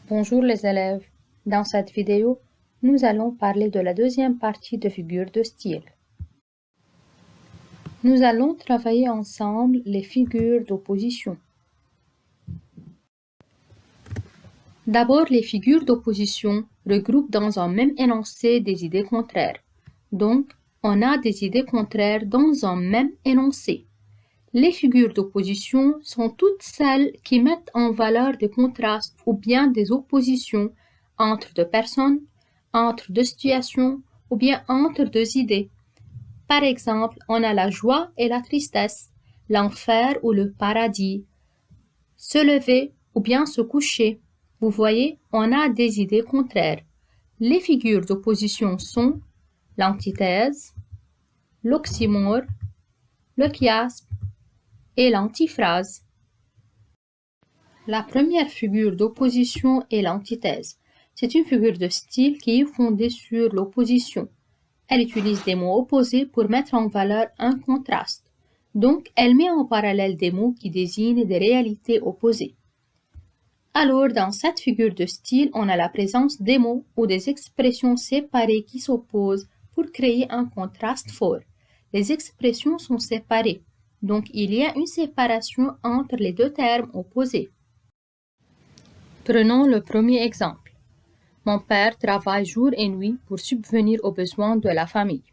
Bonjour les élèves. Dans cette vidéo, nous allons parler de la deuxième partie de figures de style. Nous allons travailler ensemble les figures d'opposition. D'abord, les figures d'opposition regroupent dans un même énoncé des idées contraires. Donc, on a des idées contraires dans un même énoncé. Les figures d'opposition sont toutes celles qui mettent en valeur des contrastes ou bien des oppositions entre deux personnes, entre deux situations ou bien entre deux idées. Par exemple, on a la joie et la tristesse, l'enfer ou le paradis, se lever ou bien se coucher. Vous voyez, on a des idées contraires. Les figures d'opposition sont l'antithèse, l'oxymore, le chiasme et l'antiphrase. La première figure d'opposition est l'antithèse. C'est une figure de style qui est fondée sur l'opposition. Elle utilise des mots opposés pour mettre en valeur un contraste. Donc, elle met en parallèle des mots qui désignent des réalités opposées. Alors, dans cette figure de style, on a la présence des mots ou des expressions séparées qui s'opposent pour créer un contraste fort. Les expressions sont séparées. Donc, il y a une séparation entre les deux termes opposés. Prenons le premier exemple. Mon père travaille jour et nuit pour subvenir aux besoins de la famille.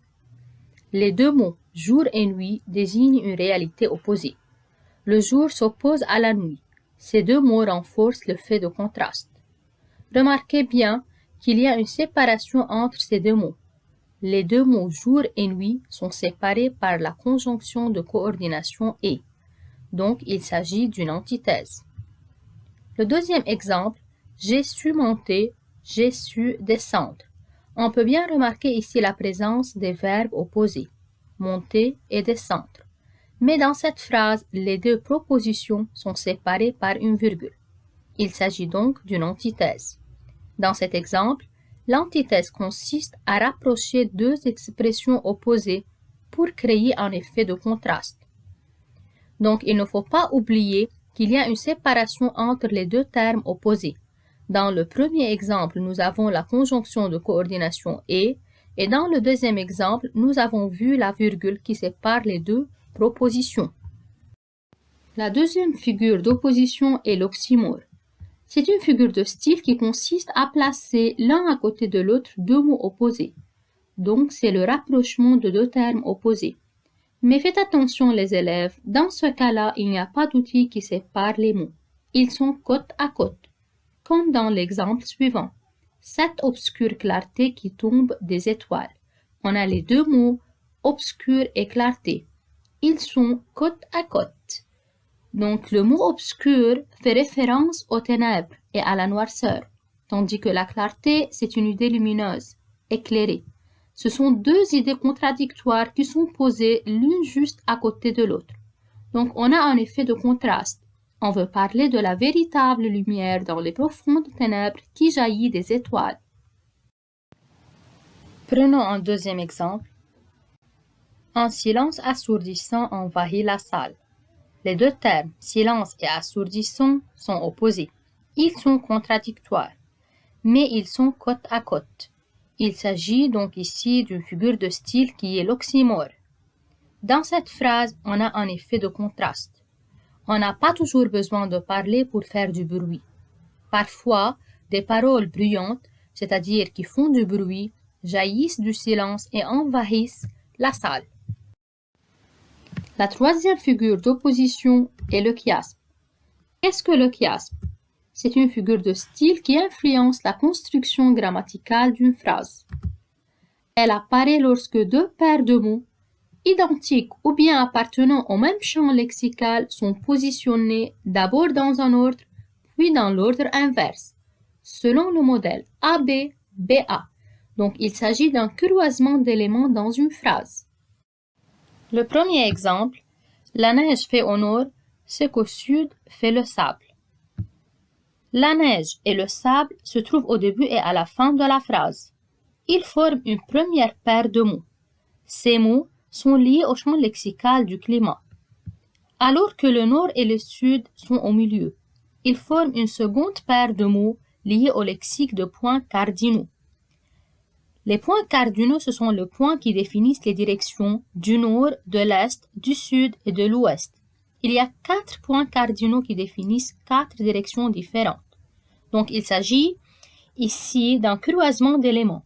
Les deux mots jour et nuit désignent une réalité opposée. Le jour s'oppose à la nuit. Ces deux mots renforcent le fait de contraste. Remarquez bien qu'il y a une séparation entre ces deux mots. Les deux mots jour et nuit sont séparés par la conjonction de coordination et. Donc, il s'agit d'une antithèse. Le deuxième exemple, j'ai su monter, j'ai su descendre. On peut bien remarquer ici la présence des verbes opposés, monter et descendre. Mais dans cette phrase, les deux propositions sont séparées par une virgule. Il s'agit donc d'une antithèse. Dans cet exemple, l'antithèse consiste à rapprocher deux expressions opposées pour créer un effet de contraste. Donc, il ne faut pas oublier qu'il y a une séparation entre les deux termes opposés. Dans le premier exemple, nous avons la conjonction de coordination et dans le deuxième exemple, nous avons vu la virgule qui sépare les deux propositions. La deuxième figure d'opposition est l'oxymore. C'est une figure de style qui consiste à placer l'un à côté de l'autre deux mots opposés. Donc, c'est le rapprochement de deux termes opposés. Mais faites attention les élèves, dans ce cas-là, il n'y a pas d'outil qui sépare les mots. Ils sont côte à côte, comme dans l'exemple suivant. Cette obscure clarté qui tombe des étoiles. On a les deux mots obscur et clarté. Ils sont côte à côte. Donc le mot obscur fait référence aux ténèbres et à la noirceur, tandis que la clarté, c'est une idée lumineuse, éclairée. Ce sont deux idées contradictoires qui sont posées l'une juste à côté de l'autre. Donc on a un effet de contraste. On veut parler de la véritable lumière dans les profondes ténèbres qui jaillit des étoiles. Prenons un deuxième exemple. Un silence assourdissant envahit la salle. Les deux termes, silence et assourdissant, sont opposés. Ils sont contradictoires, mais ils sont côte à côte. Il s'agit donc ici d'une figure de style qui est l'oxymore. Dans cette phrase, on a un effet de contraste. On n'a pas toujours besoin de parler pour faire du bruit. Parfois, des paroles bruyantes, c'est-à-dire qui font du bruit, jaillissent du silence et envahissent la salle. La troisième figure d'opposition est le chiasme. Qu'est-ce que le chiasme? C'est une figure de style qui influence la construction grammaticale d'une phrase. Elle apparaît lorsque deux paires de mots, identiques ou bien appartenant au même champ lexical, sont positionnés d'abord dans un ordre, puis dans l'ordre inverse, selon le modèle AB, BA. Donc, il s'agit d'un croisement d'éléments dans une phrase. Le premier exemple, la neige fait au nord ce qu'au sud fait le sable. La neige et le sable se trouvent au début et à la fin de la phrase. Ils forment une première paire de mots. Ces mots sont liés au champ lexical du climat. Alors que le nord et le sud sont au milieu, ils forment une seconde paire de mots liés au lexique de points cardinaux. Les points cardinaux, ce sont les points qui définissent les directions du nord, de l'est, du sud et de l'ouest. Il y a 4 points cardinaux qui définissent 4 directions différentes. Donc, il s'agit ici d'un croisement d'éléments.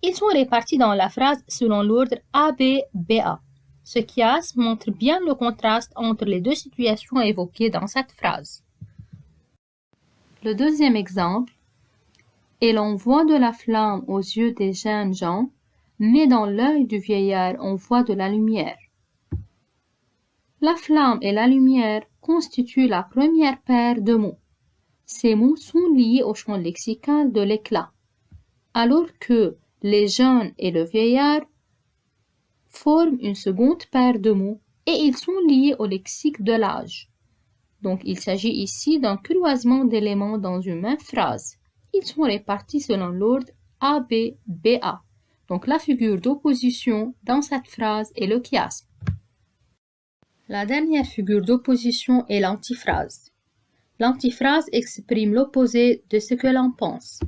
Ils sont répartis dans la phrase selon l'ordre A-B-B-A. Ce chiasme montre bien le contraste entre les deux situations évoquées dans cette phrase. Le deuxième exemple, et l'on voit de la flamme aux yeux des jeunes gens, mais dans l'œil du vieillard on voit de la lumière. La flamme et la lumière constituent la première paire de mots. Ces mots sont liés au champ lexical de l'éclat, alors que les jeunes et le vieillard forment une seconde paire de mots et ils sont liés au lexique de l'âge. Donc, il s'agit ici d'un croisement d'éléments dans une même phrase. Ils sont répartis selon l'ordre A-B-B-A. Donc, la figure d'opposition dans cette phrase est le chiasme. La dernière figure d'opposition est l'antiphrase. L'antiphrase exprime l'opposé de ce que l'on pense.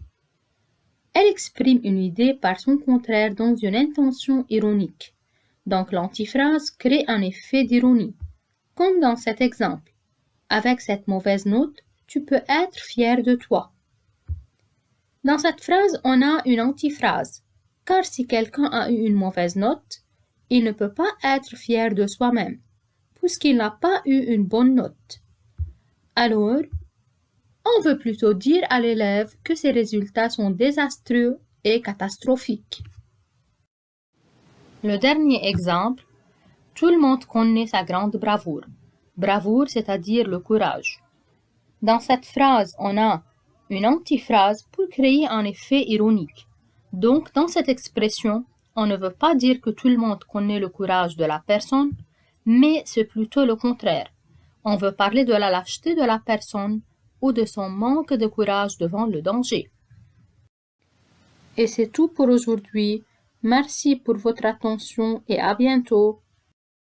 Elle exprime une idée par son contraire dans une intention ironique. Donc l'antiphrase crée un effet d'ironie, comme dans cet exemple. Avec cette mauvaise note, tu peux être fier de toi. Dans cette phrase, on a une antiphrase, car si quelqu'un a eu une mauvaise note, il ne peut pas être fier de soi-même, puisqu'il n'a pas eu une bonne note. Alors, on veut plutôt dire à l'élève que ses résultats sont désastreux et catastrophiques. Le dernier exemple, tout le monde connaît sa grande bravoure. Bravoure, c'est-à-dire le courage. Dans cette phrase, on a une antiphrase pour créer un effet ironique. Donc, dans cette expression, on ne veut pas dire que tout le monde connaît le courage de la personne, mais c'est plutôt le contraire. On veut parler de la lâcheté de la personne ou de son manque de courage devant le danger. Et c'est tout pour aujourd'hui. Merci pour votre attention et à bientôt.